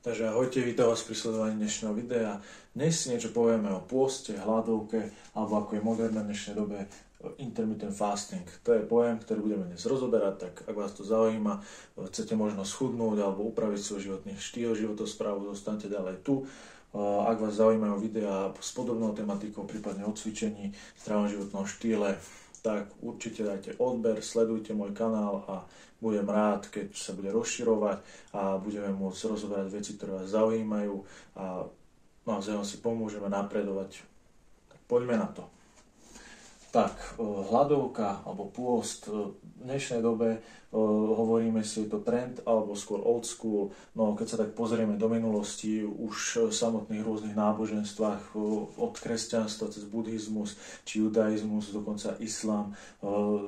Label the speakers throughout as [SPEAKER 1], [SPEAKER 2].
[SPEAKER 1] Takže ahojte, vítam vás pri sledovaní dnešného videa. Dnes si niečo povieme o pôste, hladovke, alebo ako je moderné v dnešnej dobe intermittent fasting. To je pojem, ktorý budeme dnes rozoberať, tak ak vás to zaujíma, chcete možno schudnúť alebo upraviť svoj životný štýl, životosprávu, zostanete ďalej tu. Ak vás zaujímajú videá s podobnou tematikou, prípadne o cvičení, zdravom životnom štýle, tak určite dajte odber, sledujte môj kanál a budem rád, keď sa bude rozširovať a budeme môcť rozoberať veci, ktoré vás zaujímajú a naozaj si pomôžeme napredovať. Tak poďme na to. Tak, hladovka alebo pôst v dnešnej dobe hovoríme si, je to trend alebo skôr old school, no keď sa tak pozrieme do minulosti, už v samotných rôznych náboženstvách od kresťanstva cez buddhizmus či judaizmus, dokonca islám,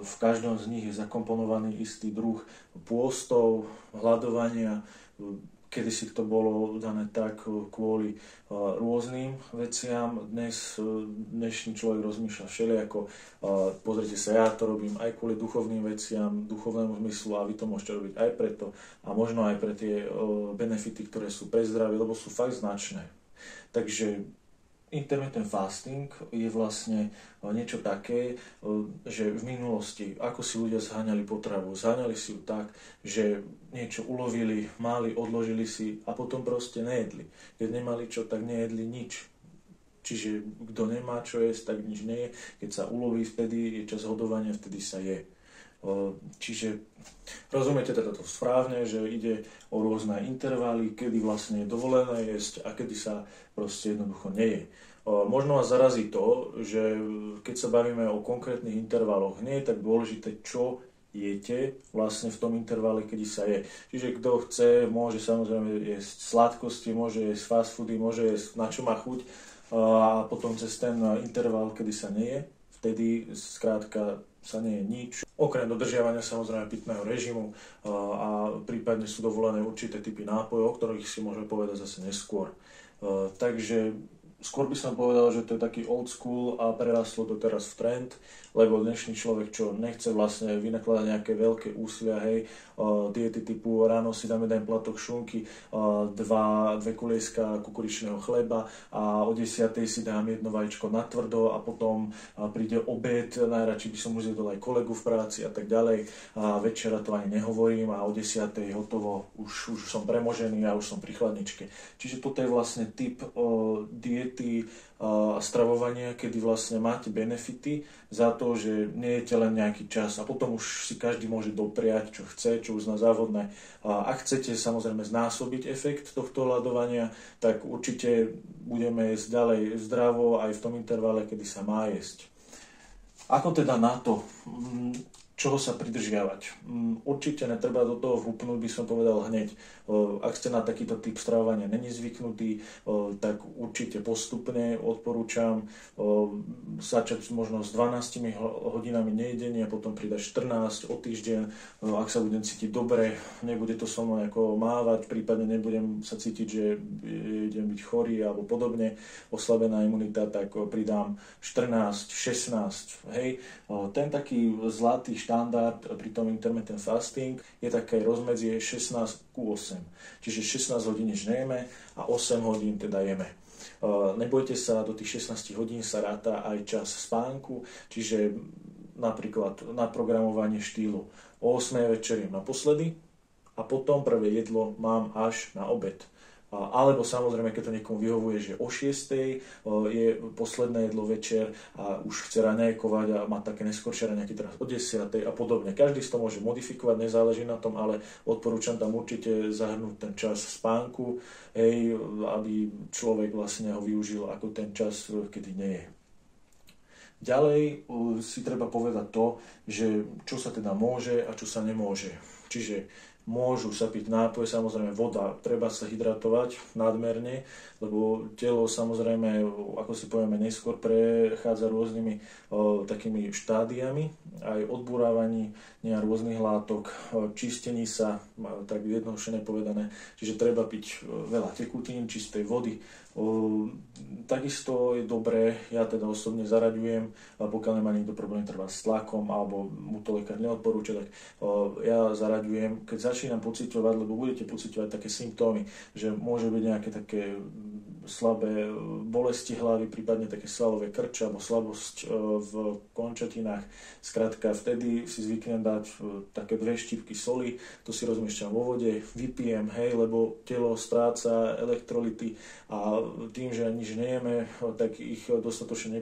[SPEAKER 1] v každom z nich je zakomponovaný istý druh pôstov, hladovania. Kedysi to bolo dané tak kvôli rôznym veciam. Dnešný človek rozmýšľa všelijako. Pozrite sa, ja to robím aj kvôli duchovným veciam, duchovnému zmyslu a vy to môžete robiť aj preto. A možno aj pre tie benefity, ktoré sú pre zdravie, lebo sú fakt značné. Takže intermittent fasting je vlastne niečo také, že v minulosti, ako si ľudia zháňali potravu, zháňali si ju tak, že niečo ulovili, mali, odložili si a potom proste nejedli. Keď nemali čo, tak nejedli nič. Čiže kto nemá čo jesť, tak nič nie je. Keď sa uloví, vtedy je čas hodovania, vtedy sa je. Čiže rozumiete teda to správne, že ide o rôzne intervaly, kedy vlastne je dovolené jesť a kedy sa proste jednoducho neje. Možno vás zarazí to, že keď sa bavíme o konkrétnych intervaloch, nie je tak dôležité, čo jete vlastne v tom intervale, kedy sa je. Čiže kto chce, môže samozrejme jesť sladkosti, môže jesť fast foody, môže jesť na čo má chuť a potom cez ten interval, kedy sa neje, vtedy skrátka sa nie je nič. Okrem dodržiavania samozrejme pitného režimu a prípadne sú dovolené určité typy nápojov, o ktorých si môžeme povedať zase neskôr. Takže skôr by som povedal, že to je taký old school a prerastlo to teraz v trend, lebo dnešný človek, čo nechce vlastne vynakladať nejaké veľké úsilia, hej, diety typu ráno si dáme jeden platok šunky, dve kolieska kukuričného chleba a o 10:00 si dám jedno vajíčko na tvrdo a potom príde obed, najradšej by som už zjedol aj kolegu v práci a tak ďalej a večera to ani nehovorím a o 10:00 hotovo, už som premožený a už som pri chladničke. Čiže toto je vlastne typ diety a stravovania, kedy vlastne máte benefity za to, že nejete len nejaký čas a potom už si každý môže dopriať, čo chce, čo uzná závodné. A ak chcete samozrejme znásobiť efekt tohto hladovania, tak určite budeme jesť ďalej zdravo aj v tom intervale, kedy sa má jesť. Ako teda na to? Čoho sa pridržiavať? Určite netreba do toho vhupnúť, by som povedal hneď. Ak ste na takýto typ stravovania není zvyknutí, tak určite postupne odporúčam začať možno s 12 hodinami nejedenia, potom pridať 14 o týždeň. Ak sa budem cítiť dobre, nebude to so mnou ako mávať, prípadne nebudem sa cítiť, že idem byť chorý alebo podobne, oslabená imunita, tak pridám 14, 16. Hej. Ten taký zlatý štandard pri tom intermittent fasting je také rozmedzie 16:8. Čiže 16 hodín nič nejeme a 8 hodín teda jeme. Nebojte sa, do tých 16 hodín sa ráta aj čas spánku, čiže napríklad naprogramovanie štýlu o 8 večeriem naposledy a potom prvé jedlo mám až na obed. Alebo samozrejme, keď to niekomu vyhovuje, že o 6:00 je posledné jedlo večer a už chce raňajkovať a má také neskoršie raňajky teraz o 10:00 a podobne. Každý si to môže modifikovať, nezáleží na tom, ale odporúčam tam určite zahrnúť ten čas spánku, hej, aby človek vlastne ho využil ako ten čas, kedy nie je. Ďalej si treba povedať to, že čo sa teda môže a čo sa nemôže. Čiže môžu sa piť nápoje, samozrejme voda, treba sa hydratovať nadmerne, lebo telo samozrejme, ako si povieme neskôr, prechádza rôznymi takými štádiami, aj odburávaní rôznych látok, čistení sa, tak jednoduše povedané, čiže treba piť veľa tekutín, čistej vody. Takisto je dobré, ja teda osobne zaraďujem, pokiaľ nemá niekto problém trvať s tlakom alebo mu to lekár neodporúča, tak ja zaraďujem, keď začínam pociťovať, lebo budete pociťovať také symptómy, že môže byť nejaké také slabé bolesti hlavy, prípadne také svalové krče alebo slabosť v končatinách. Skrátka, vtedy si zvyknem dať také 2 štipky soli, to si rozmiešťam vo vode, vypijem, hej, lebo telo stráca elektrolyty a tým, že nič nejeme, tak ich dostatočne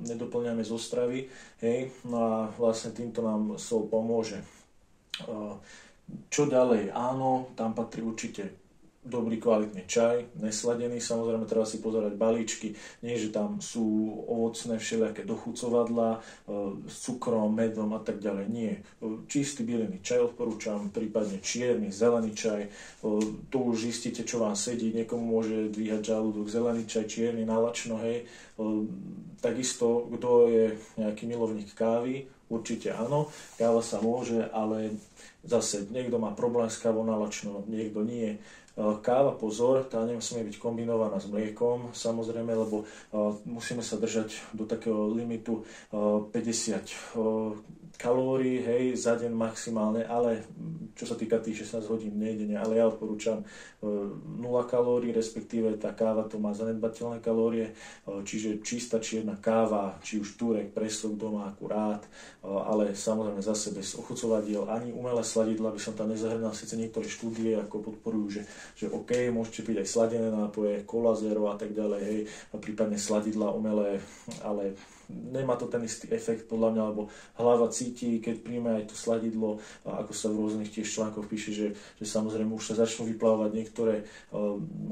[SPEAKER 1] nedoplňame zo stravy, hej, no a vlastne týmto nám sol pomôže. Čo ďalej? Áno, tam patrí určite dobrý kvalitný čaj, nesladený, samozrejme treba si pozerať balíčky, nie že tam sú ovocné všelijaké dochucovadlá s cukrom, medom a tak ďalej, nie. Čistý bylinný čaj odporúčam, prípadne čierny, zelený čaj, to už zistíte, čo vám sedí, niekomu môže dvíhať žalúdok, zelený čaj, čierny, nalačno, hej. Takisto, kto je nejaký milovník kávy, určite áno, káva sa môže, ale zase niekto má problém s kávou nalačno, niekto nie. Káva, pozor, tá nemusí byť kombinovaná s mliekom, samozrejme, lebo musíme sa držať do takého limitu 50 kalórií, hej, za deň maximálne, ale čo sa týka tých 16 hodín nejedenia, ale ja odporúčam 0 kalórií, respektíve tá káva to má zanedbateľné kalórie, čiže čistá čierna káva, či už túrek, preslok doma akurát, ale samozrejme zase bez ochucovadiel, ani umelé sladidla by som tam nezahrnal, síce niektoré štúdie ako podporujú, že OK, môžete piť aj sladené nápoje, cola zero a tak ďalej, hej, a prípadne sladidla umelé, ale nemá to ten istý efekt podľa mňa, lebo hlava cíti, keď príjme aj to sladidlo, ako sa v rôznych tiež článkoch píše, že samozrejme už sa začnú vyplávať niektoré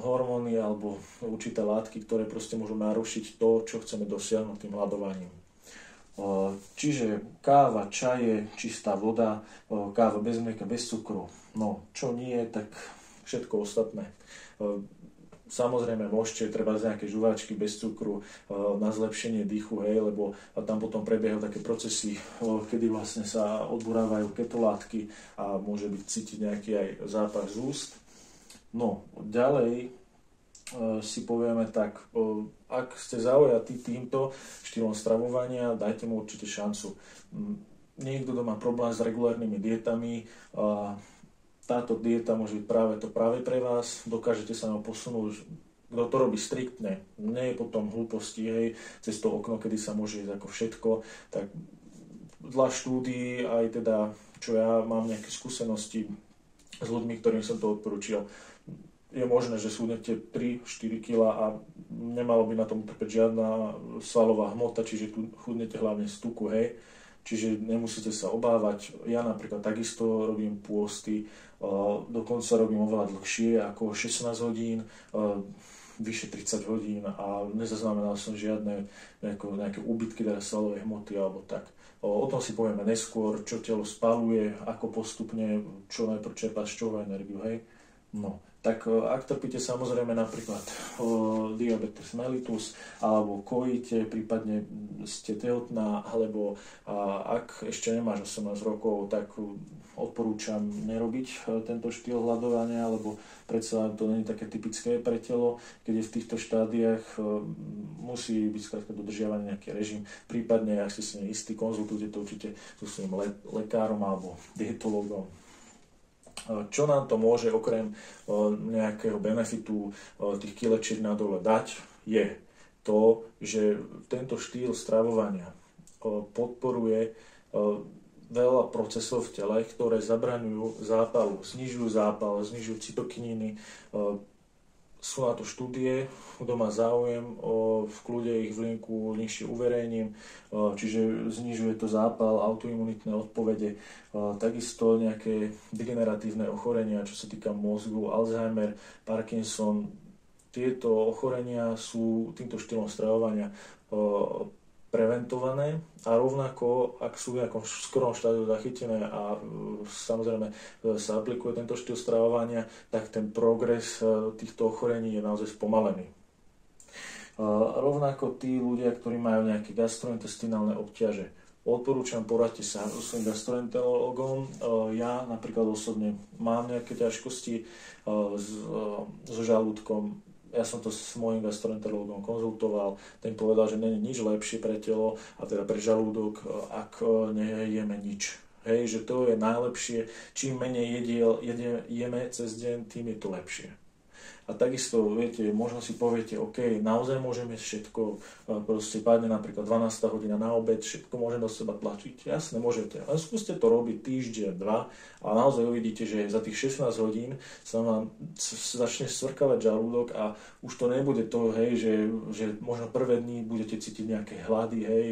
[SPEAKER 1] hormóny alebo určité látky, ktoré proste môžu narušiť to, čo chceme dosiahnuť tým hľadovaním. Čiže káva, čaje, čistá voda, káva bez mlieka, bez cukru. No, čo nie, tak všetko ostatné. Samozrejme môžete treba z nejaké žuváčky bez cukru na zlepšenie dýchu, hej, lebo tam potom prebiehajú také procesy, kedy vlastne sa odburávajú ketolátky a môže byť cítiť nejaký aj zápach z úst. No, ďalej si povieme tak, ak ste zaujatí týmto štýlom stravovania, dajte mu určite šancu. Niekto, kto má problém s regulárnymi dietami, táto dieta môže byť práve pre vás, dokážete sa nám posunúť, kto to robí striktne, nie je potom hlúposti, hej, cez to okno, kedy sa môže ísť ako všetko, tak dla štúdií, aj teda, čo ja mám nejaké skúsenosti s ľuďmi, ktorým som to odporúčil, je možné, že súdnete 3-4 kg a nemalo by na tom trpeť žiadna svalová hmota, čiže tu chudnete hlavne z tuku, hej. Čiže nemusíte sa obávať. Ja napríklad takisto robím pôsty, dokonca robím oveľa dlhšie ako 16 hodín, vyše 30 hodín a nezaznamenal som žiadne nejaké úbytky svalovej hmoty alebo tak. O tom si povieme neskôr, čo telo spaluje, ako postupne, čo najprv čerpá z čoho energiu, hej. No, tak ak trpíte samozrejme napríklad diabetes mellitus alebo kojíte, prípadne ste tehotná, alebo ak ešte nemáš 18 rokov, tak odporúčam nerobiť tento štýl hľadovania, lebo predsa to nie je také typické pre telo, keď je v týchto štádiách, musí byť skrátka dodržiavaný nejaký režim, prípadne ak ste si neistí, konzultujte to určite so svojím lekárom alebo dietologom. Čo nám to môže okrem nejakého benefitu tých kilečiek na dole dať, je to, že tento štýl stravovania podporuje veľa procesov v tele, ktoré zabraňujú zápalu, znižujú zápal, znižujú cytokininy. Sú na to štúdie, kto má záujem, v kľude ich v linku nižšie uverejním, čiže znižuje to zápal, autoimunitné odpovede, takisto nejaké degeneratívne ochorenia, čo sa týka mozgu, Alzheimer, Parkinson. Tieto ochorenia sú týmto štýlom stravovania preventované a rovnako, ak sú v nejakom skorom štádiu zachytené a samozrejme sa aplikuje tento štýl stravovania, tak ten progres týchto ochorení je naozaj spomalený. Rovnako tí ľudia, ktorí majú nejaké gastrointestinálne obťaže, odporúčam, poradte sa so svojím gastroenterologom. Ja napríklad osobne mám nejaké ťažkosti so žalúdkom. Ja som to s môjim gastroenterologom konzultoval, ten povedal, že nie je nič lepšie pre telo a teda pre žalúdok, ak nejeme nič. Hej, že to je najlepšie, čím menej jeme cez deň, tým je to lepšie. A takisto, viete, možno si poviete, OK, naozaj môžeme všetko, proste padne napríklad 12. hodina na obed, všetko môže do seba tlačiť. Jasne, môžete, ale skúste to robiť týždeň, 2 a naozaj uvidíte, že za tých 16 hodín sa vám začne svrkavať žalúdok a už to nebude to, hej, že možno prvé dni budete cítiť nejaké hlady, hej,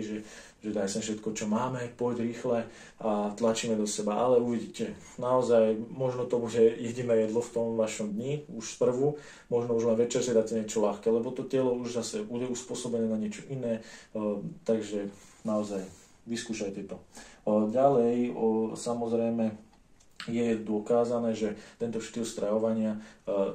[SPEAKER 1] že daj sa všetko, čo máme, poď rýchle a tlačíme do seba, ale uvidíte, naozaj možno to bude jediné jedlo v tom vašom dni, už z prvú, možno už len večer si dáte niečo ľahké, lebo to telo už zase bude uspôsobené na niečo iné, takže naozaj vyskúšajte to. Ďalej, samozrejme, je dokázané, že tento štýl stravovania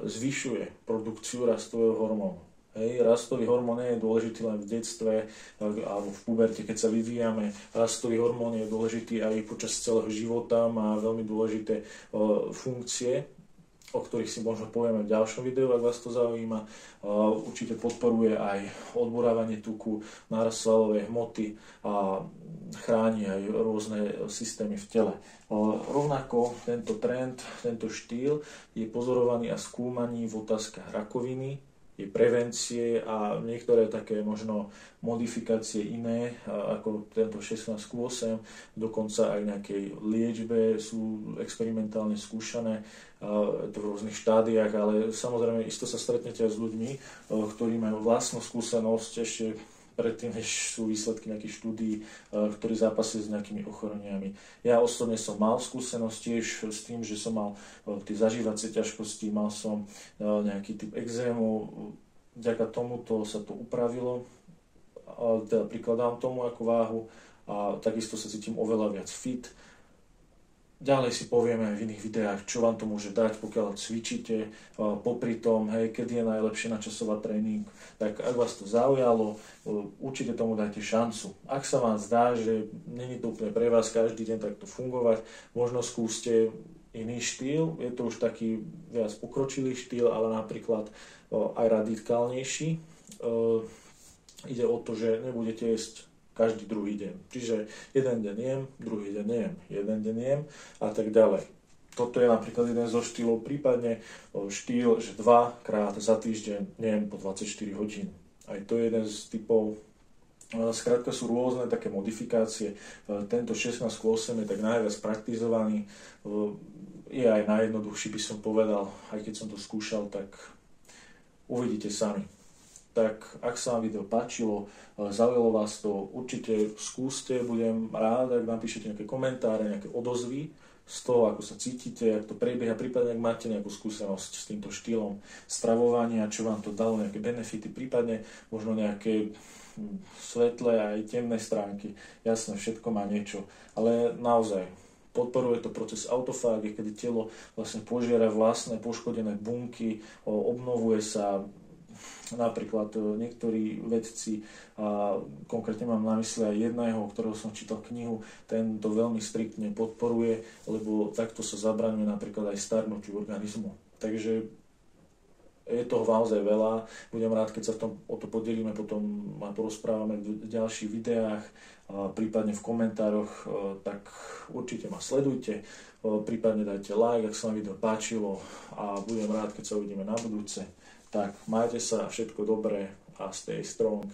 [SPEAKER 1] zvyšuje produkciu rastového hormónu. Hej, rastový hormón nie je dôležitý len v detstve alebo v puberte, keď sa vyvíjame. Rastový hormón je dôležitý aj počas celého života, má veľmi dôležité funkcie, o ktorých si možno povieme v ďalšom videu, ak vás to zaujíma. Určite podporuje aj odborávanie tuku, nárast svalovej hmoty a chráni aj rôzne systémy v tele. Rovnako tento trend, tento štýl je pozorovaný a skúmaný v otázkach rakoviny, je prevencie a niektoré také možno modifikácie iné, ako tento 16:8, dokonca aj nejakej liečbe sú experimentálne skúšané v rôznych štádiách, ale samozrejme isto sa stretnete aj s ľuďmi, ktorí majú vlastnú skúsenosť ešte predtým, než sú výsledky nejakých štúdií, ktorí zápasia s nejakými ochoreniami. Ja osobne som mal skúsenosť tiež s tým, že som mal tie zažívacie ťažkosti, mal som nejaký typ ekzému, vďaka tomuto sa to upravilo, teda prikladám tomu ako váhu a takisto sa cítim oveľa viac fit. Ďalej si povieme aj v iných videách, čo vám to môže dať, pokiaľ cvičíte, popri tom, hej, kedy je najlepšie načasovať tréning. Tak ak vás to zaujalo, určite tomu dajte šancu. Ak sa vám zdá, že není to úplne pre vás každý deň takto fungovať, možno skúste iný štýl, je to už taký viac pokročilý štýl, ale napríklad aj radikálnejší. Ide o to, že nebudete jesť každý druhý deň. Čiže jeden deň jem, druhý deň nejem, jeden deň jem a tak ďalej. Toto je napríklad jeden zo štýlov, prípadne štýl, že 2 krát za týždeň nejem po 24 hodín. Aj to je jeden z typov. Skrátka sú rôzne také modifikácie. Tento 16:8 je tak najviac praktizovaný. Je aj najjednoduchší, by som povedal, aj keď som to skúšal, tak uvidíte sami. Tak ak sa vám video páčilo, zaujalo vás to, určite skúste, budem rád, ak napíšete nejaké komentáre, nejaké odozvy z toho, ako sa cítite, ako to prebieha, prípadne ak máte nejakú skúsenosť s týmto štýlom stravovania, čo vám to dalo, nejaké benefity, prípadne možno nejaké svetlé aj temné stránky. Jasné, všetko má niečo, ale naozaj podporuje to proces autofágie, kedy telo vlastne požiera vlastné poškodené bunky, obnovuje sa. Napríklad niektorí vedci, a konkrétne mám na mysli aj jedného, ktorého som čítal knihu, ten to veľmi striktne podporuje, lebo takto sa zabraňuje napríklad aj starnutiu organizmu. Takže je toho naozaj veľa. Budem rád, keď sa o to podelíme, potom a porozprávame v ďalších videách, prípadne v komentároch, tak určite ma sledujte, prípadne dajte like, ak sa vám video páčilo a budem rád, keď sa uvidíme na budúce. Tak, majte sa, všetko dobré a stay strong.